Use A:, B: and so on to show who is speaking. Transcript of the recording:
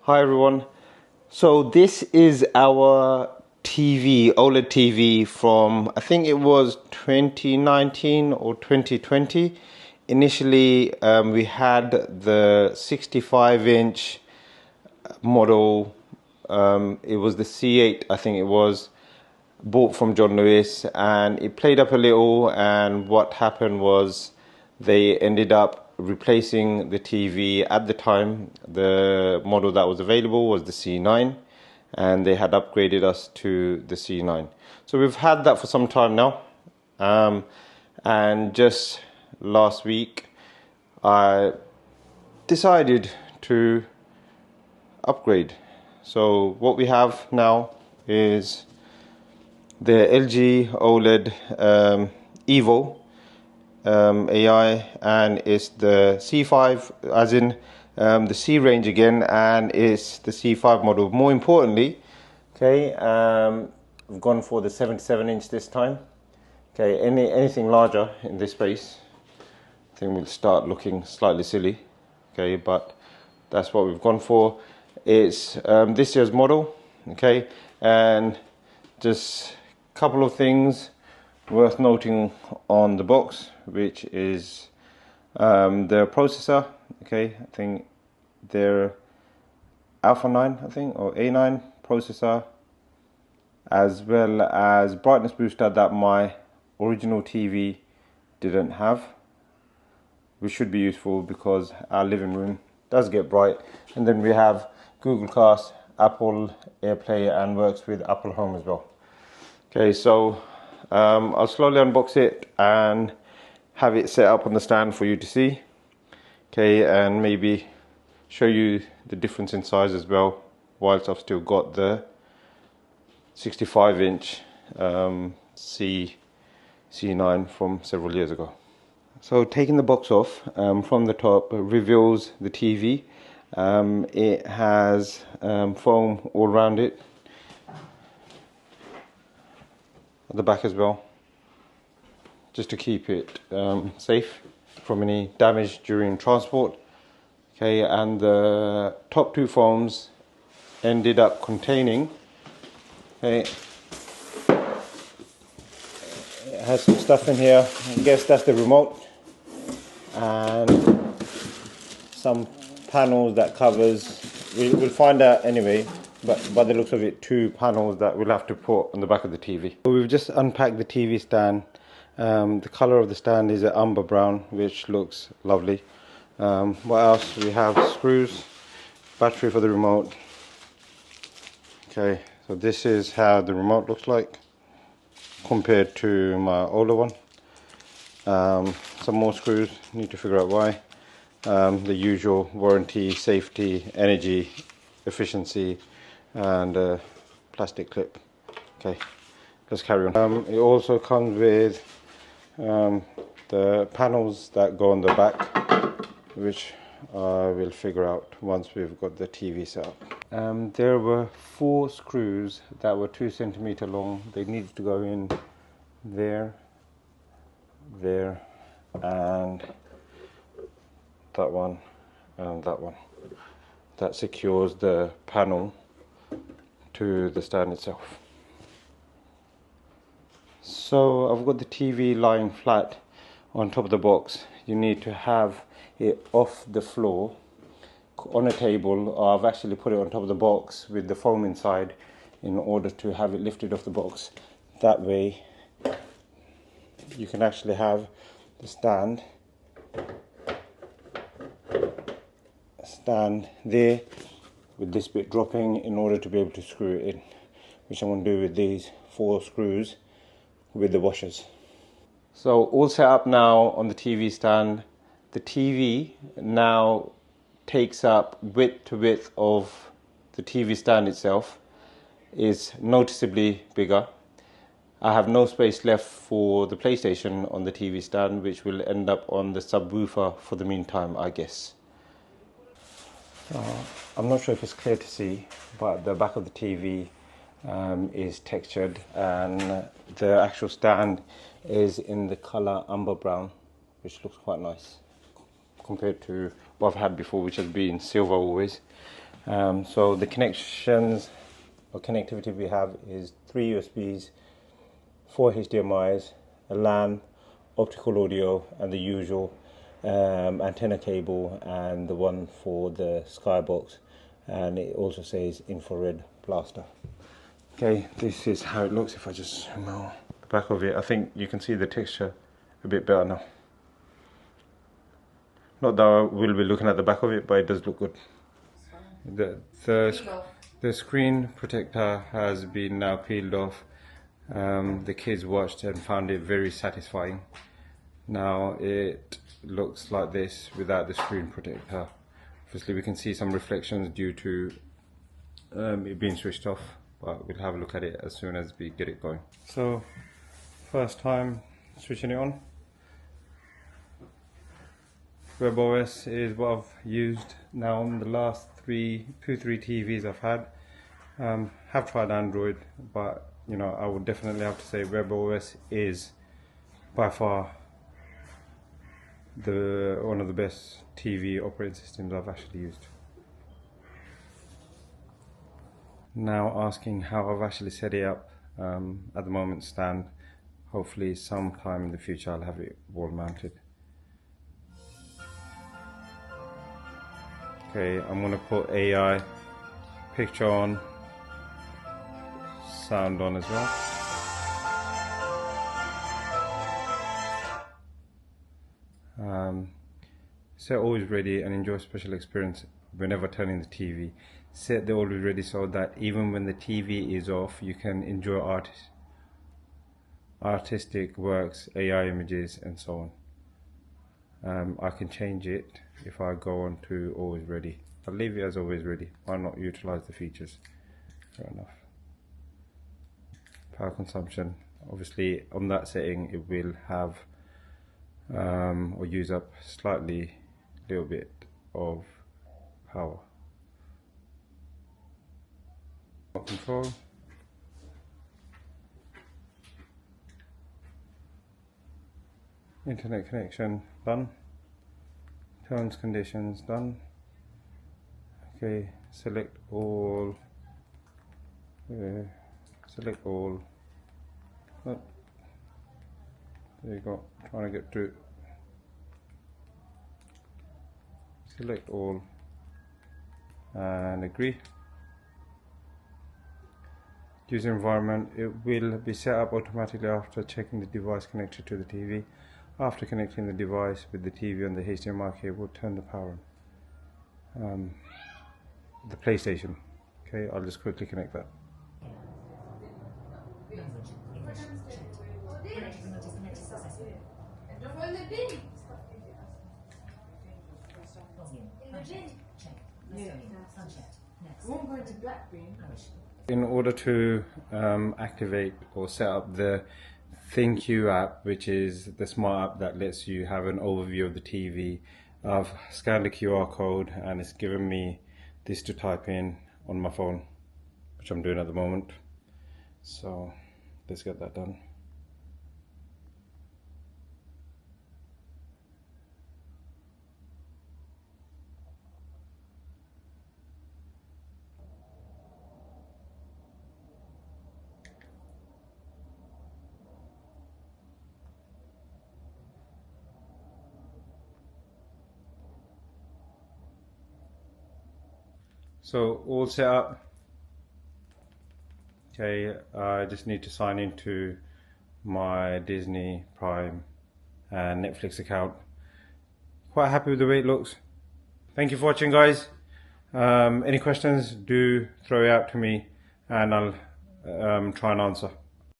A: Hi everyone. So this is our TV, OLED TV from I think it was 2019 or 2020. Initially, we had the 65-inch model. It was the C8, I think it was, bought from John Lewis, and it played up a little, and what happened was they ended up replacing the TV. At the time, the model that was available was the C9, and they had upgraded us to the C9. So we've had that for some time now, and just last week I decided to upgrade. So what we have now is the LG OLED Evo AI, and it's the C5, as in the C range again, and it's the C5 model. More importantly, okay, I've gone for the 77-inch this time. Okay, anything larger in this space, I think will start looking slightly silly. Okay, but that's what we've gone for. It's this year's model. Okay, and just a couple of things worth noting on the box, which is the processor. Okay, I think they're Alpha 9, I think, or A9 processor, as well as brightness booster that my original TV didn't have, which should be useful because our living room does get bright. And then we have Google Cast, Apple AirPlay, and works with Apple Home as well. Okay, so I'll slowly unbox it and have it set up on the stand for you to see. Okay, and maybe show you the difference in size as well, whilst I've still got the 65-inch C9 from several years ago. So taking the box off, from the top reveals the TV. It has foam all around it, at the back as well, just to keep it safe from any damage during transport. Okay, and the top two foams ended up containing, okay, it has some stuff in here. I guess that's the remote, and some panels that covers, we'll find out anyway, but by the looks of it, two panels that we'll have to put on the back of the TV. So we've just unpacked the TV stand. The color of the stand is an umber brown, which looks lovely. What else? We have screws, battery for the remote. Okay, so this is how the remote looks like compared to my older one. Some more screws, need to figure out why. The usual warranty, safety, energy, efficiency, and plastic clip. Okay, let's carry on. It also comes with the panels that go on the back, which I will figure out once we've got the TV set up. There were 4 screws that were 2 centimeters long. They needed to go in there, there, and that one, and that one. That secures the panel to the stand itself. So I've got the TV lying flat on top of the box. You need to have it off the floor on a table. I've actually put it on top of the box with the foam inside in order to have it lifted off the box. That way you can actually have the stand there with this bit dropping in order to be able to screw it in, which I'm going to do with these 4 screws with the washers. So all set up now on the TV stand. The TV now takes up width to width of the TV stand itself, is noticeably bigger. I have no space left for the PlayStation on the TV stand, which will end up on the subwoofer for the meantime, I guess. I'm not sure if it's clear to see, but the back of the TV is textured, and the actual stand is in the color umber brown, which looks quite nice compared to what I've had before, which has been silver always. So the connections or connectivity we have is 3 USBs, 4 HDMIs, a LAN, optical audio, and the usual antenna cable, and the one for the skybox, and it also says infrared blaster. Okay, this is how it looks. If I just zoom out the back of it, I think you can see the texture a bit better now. Not that I will be looking at the back of it, but it does look good. The screen protector has been now peeled off. The kids watched and found it very satisfying. Now it looks like this without the screen protector. Obviously we can see some reflections due to it being switched off, but we'll have a look at it as soon as we get it going. So first time switching it on. WebOS is what I've used now on the last three TVs I've had. Have tried Android, but you know, I would definitely have to say WebOS is by far one of the best TV operating systems I've actually used. Now asking how I've actually set it up. At the moment stand. Hopefully sometime in the future I'll have it wall mounted. Okay, I'm going to put AI picture on, sound on as well. Set always ready and enjoy special experience whenever turning the TV. Set the always ready so that even when the TV is off, you can enjoy artistic works, AI images, and so on. I can change it if I go on to always ready. I'll leave it as always ready. Why not utilize the features? Fair enough. Power consumption. Obviously on that setting it will have or use up slightly little bit of power. Control. Internet connection done. Terms conditions done. Okay, select all. Select all. Oh, there you go. Trying to get to. Select all and agree. User environment, it will be set up automatically after checking the device connected to the TV. After connecting the device with the TV and the HDMI cable, turn the power on. The PlayStation. Okay, I'll just quickly connect that. In order to activate or set up the ThinQ app, which is the smart app that lets you have an overview of the TV, I've scanned the QR code and it's given me this to type in on my phone, which I'm doing at the moment. So let's get that done. So all set up. Okay, I just need to sign into my Disney Prime and Netflix account. Quite happy with the way it looks. Thank you for watching, guys. Any questions, do throw it out to me and I'll try and answer.